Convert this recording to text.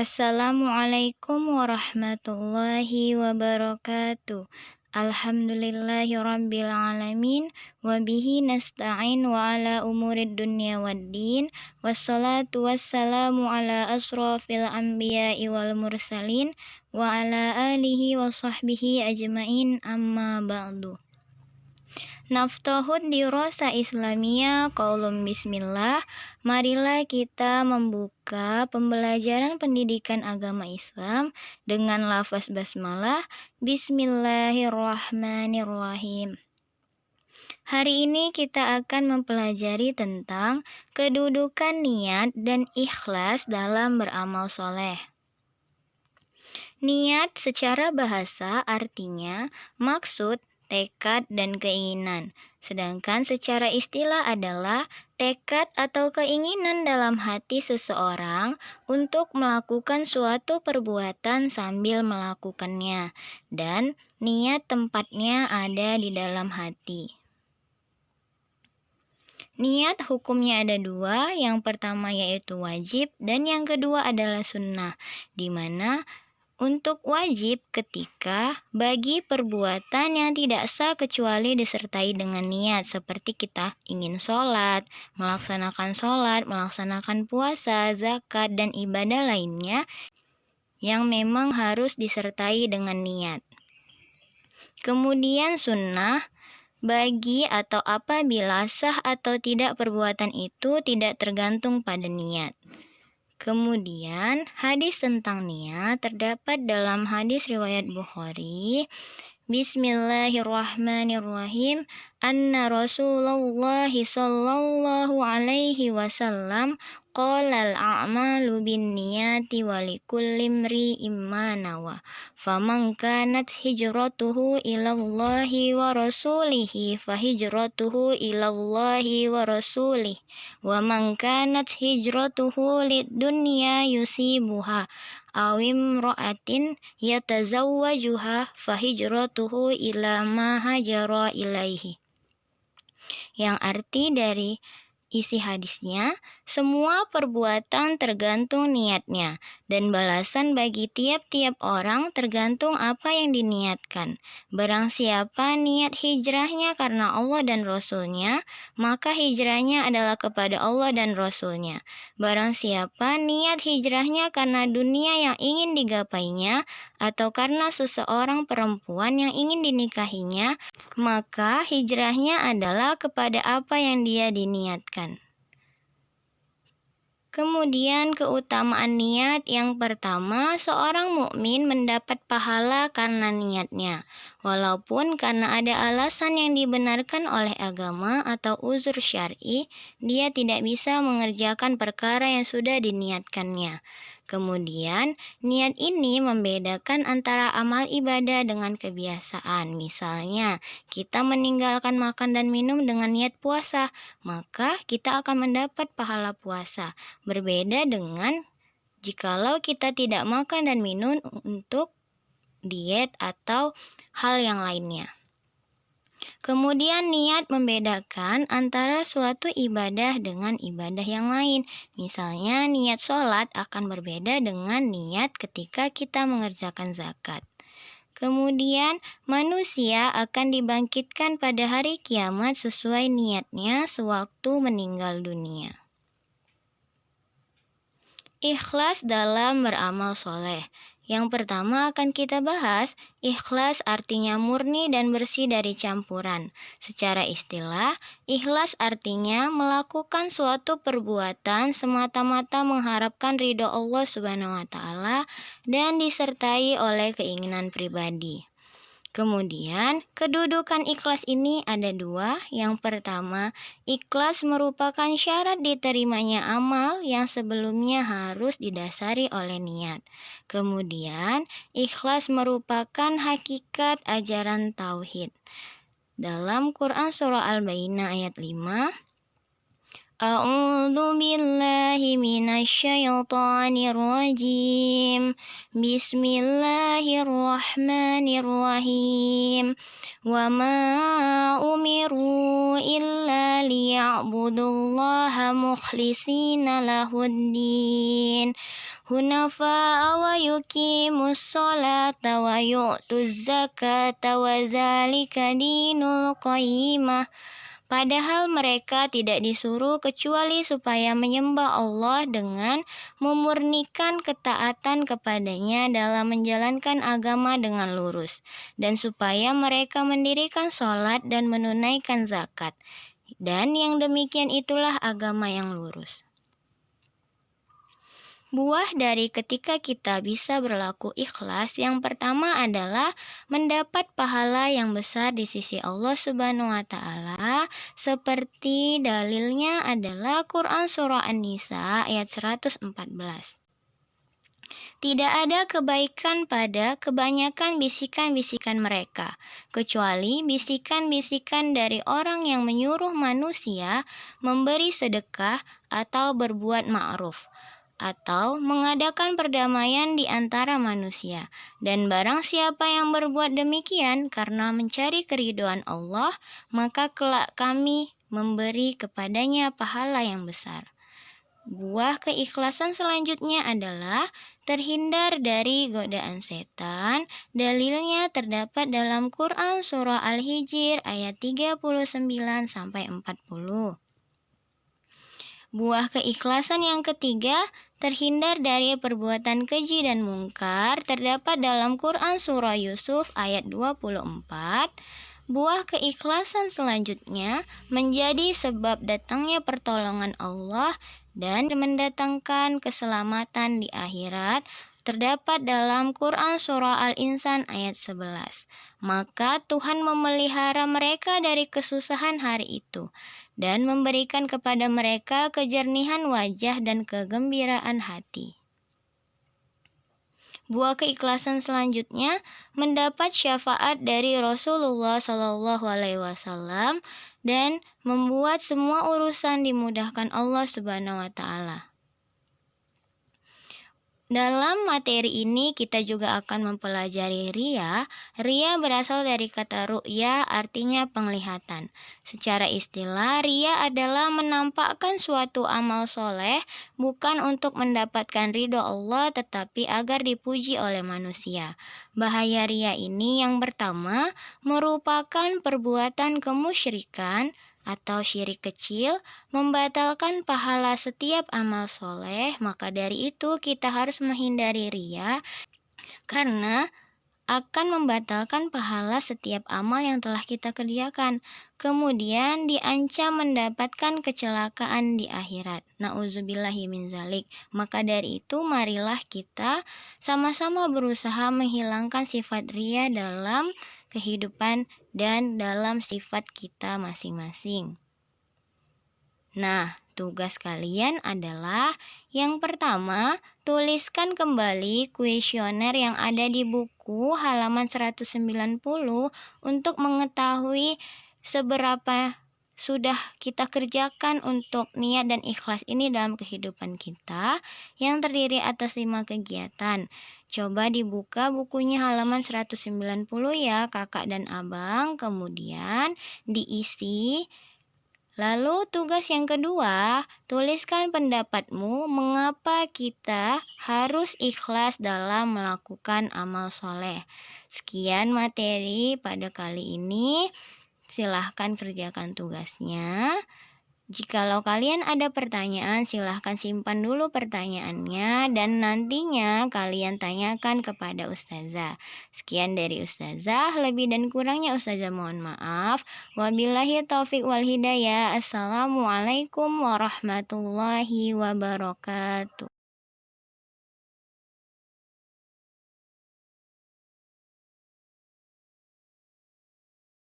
Assalamualaikum warahmatullahi wabarakatuh. Alhamdulillahi rabbil alamin wa bihi nasta'in wa ala umurid dunya waddin wassalatu wassalamu ala asrafil anbiya'i wal mursalin wa ala alihi wa sahbihi ajmain amma ba'du. Naftahud dirasa Islamiyah qaulum bismillah. Marilah kita membuka pembelajaran pendidikan agama Islam dengan lafaz basmalah. Bismillahirrahmanirrahim. Hari ini kita akan mempelajari tentang kedudukan niat dan ikhlas dalam beramal soleh. Niat secara bahasa artinya maksud, tekad, dan keinginan. Sedangkan secara istilah adalah tekad atau keinginan dalam hati seseorang untuk melakukan suatu perbuatan sambil melakukannya. Dan niat tempatnya ada di dalam hati. Niat hukumnya ada dua, yang pertama yaitu wajib dan yang kedua adalah sunnah, di mana untuk wajib ketika bagi perbuatan yang tidak sah kecuali disertai dengan niat, seperti kita ingin melaksanakan puasa, zakat, dan ibadah lainnya yang memang harus disertai dengan niat. Kemudian sunnah bagi atau apabila sah atau tidak perbuatan itu tidak tergantung pada niat. Kemudian, hadis tentang niat terdapat dalam hadis riwayat Bukhari. Bismillahirrahmanirrahim. Anna Rasulullah sallallahu alaihi wasallam qala al-a'malu binniyati wa likulli imri'in ma nawa. Faman kanat hijratuhu ilallahi wa rasulihi fahijratuhu ilallahi wa rasulih. Wa man kanat hijratuhu lid-dunya yusibuha aw imra'atin yatazawwajuha fahijratuhu ila ma hajara ilaihi. Yang arti dari isi hadisnya, semua perbuatan tergantung niatnya, dan balasan bagi tiap-tiap orang tergantung apa yang diniatkan. Barang siapa niat hijrahnya karena Allah dan Rasul-Nya, maka hijrahnya adalah kepada Allah dan Rasul-Nya. Barang siapa niat hijrahnya karena dunia yang ingin digapainya, atau karena seseorang perempuan yang ingin dinikahinya, maka hijrahnya adalah kepada apa yang dia diniatkan. Kemudian keutamaan niat yang pertama, seorang mukmin mendapat pahala karena niatnya, walaupun karena ada alasan yang dibenarkan oleh agama atau uzur syar'i, dia tidak bisa mengerjakan perkara yang sudah diniatkannya. Kemudian, niat ini membedakan antara amal ibadah dengan kebiasaan. Misalnya, kita meninggalkan makan dan minum dengan niat puasa, maka kita akan mendapat pahala puasa. Berbeda dengan jikalau kita tidak makan dan minum untuk diet atau hal yang lainnya. Kemudian niat membedakan antara suatu ibadah dengan ibadah yang lain. Misalnya niat sholat akan berbeda dengan niat ketika kita mengerjakan zakat. Kemudian manusia akan dibangkitkan pada hari kiamat sesuai niatnya sewaktu meninggal dunia. Ikhlas dalam beramal soleh. Yang pertama akan kita bahas, ikhlas artinya murni dan bersih dari campuran. Secara istilah, ikhlas artinya melakukan suatu perbuatan semata-mata mengharapkan ridho Allah Subhanahu wa Ta'ala dan disertai oleh keinginan pribadi. Kemudian, kedudukan ikhlas ini ada dua. Yang pertama, ikhlas merupakan syarat diterimanya amal yang sebelumnya harus didasari oleh niat. Kemudian, ikhlas merupakan hakikat ajaran tauhid. Dalam Quran Surah Al-Baqarah ayat 5, A'udzu billahi minasyaitonir rajim. Bismillahirrahmanirrahim. Wa ma umiru illa liya'budullaha mukhlishina lahuddin hunafa'a wa yuqimus sholata wa yu'tuz zakata wa dzalika dinul qayyimah. Padahal mereka tidak disuruh kecuali supaya menyembah Allah dengan memurnikan ketaatan kepadanya dalam menjalankan agama dengan lurus, dan supaya mereka mendirikan sholat dan menunaikan zakat. Dan yang demikian itulah agama yang lurus. Buah dari ketika kita bisa berlaku ikhlas yang pertama adalah mendapat pahala yang besar di sisi Allah Subhanahu wa taala, seperti dalilnya adalah Quran surah An-Nisa ayat 114. Tidak ada kebaikan pada kebanyakan bisikan-bisikan mereka, kecuali bisikan-bisikan dari orang yang menyuruh manusia memberi sedekah atau berbuat ma'ruf, atau mengadakan perdamaian di antara manusia. Dan barang siapa yang berbuat demikian karena mencari keridhaan Allah, maka kelak kami memberi kepadanya pahala yang besar. Buah keikhlasan selanjutnya adalah terhindar dari godaan setan. Dalilnya terdapat dalam Quran surah Al-Hijr ayat 39 sampai 40. Buah keikhlasan yang ketiga, terhindar dari perbuatan keji dan mungkar, terdapat dalam Quran surah Yusuf ayat 24. Buah keikhlasan selanjutnya menjadi sebab datangnya pertolongan Allah dan mendatangkan keselamatan di akhirat, terdapat dalam Quran surah Al-Insan ayat 11. Maka Tuhan memelihara mereka dari kesusahan hari itu dan memberikan kepada mereka kejernihan wajah dan kegembiraan hati. Buah keikhlasan selanjutnya mendapat syafaat dari Rasulullah SAW dan membuat semua urusan dimudahkan Allah Subhanahu wa taala. Dalam materi ini kita juga akan mempelajari riya. Riya berasal dari kata ru'ya, artinya penglihatan. Secara istilah, riya adalah menampakkan suatu amal soleh bukan untuk mendapatkan ridho Allah, tetapi agar dipuji oleh manusia. Bahaya riya ini yang pertama merupakan perbuatan kemusyrikan atau syirik kecil, membatalkan pahala setiap amal soleh. Maka dari itu kita harus menghindari riya, karena akan membatalkan pahala setiap amal yang telah kita kerjakan. Kemudian diancam mendapatkan kecelakaan di akhirat. Nauzubillahi min zalik. Maka dari itu marilah kita sama-sama berusaha menghilangkan sifat riya dalam kehidupan dan dalam sifat kita masing-masing. Nah, tugas kalian adalah yang pertama, tuliskan kembali kuesioner yang ada di buku halaman 190 untuk mengetahui seberapa sudah kita kerjakan untuk niat dan ikhlas ini dalam kehidupan kita, yang terdiri atas 5 kegiatan. Coba dibuka bukunya halaman 190 ya kakak dan abang, kemudian diisi. Lalu tugas yang kedua, tuliskan pendapatmu mengapa kita harus ikhlas dalam melakukan amal soleh. Sekian materi pada kali ini. Silahkan kerjakan tugasnya. Jikalau kalian ada pertanyaan, silahkan simpan dulu pertanyaannya dan nantinya kalian tanyakan kepada ustazah. Sekian dari ustazah, lebih dan kurangnya ustazah mohon maaf. Wabillahi taufik wal hidayah. Assalamualaikum warahmatullahi wabarakatuh.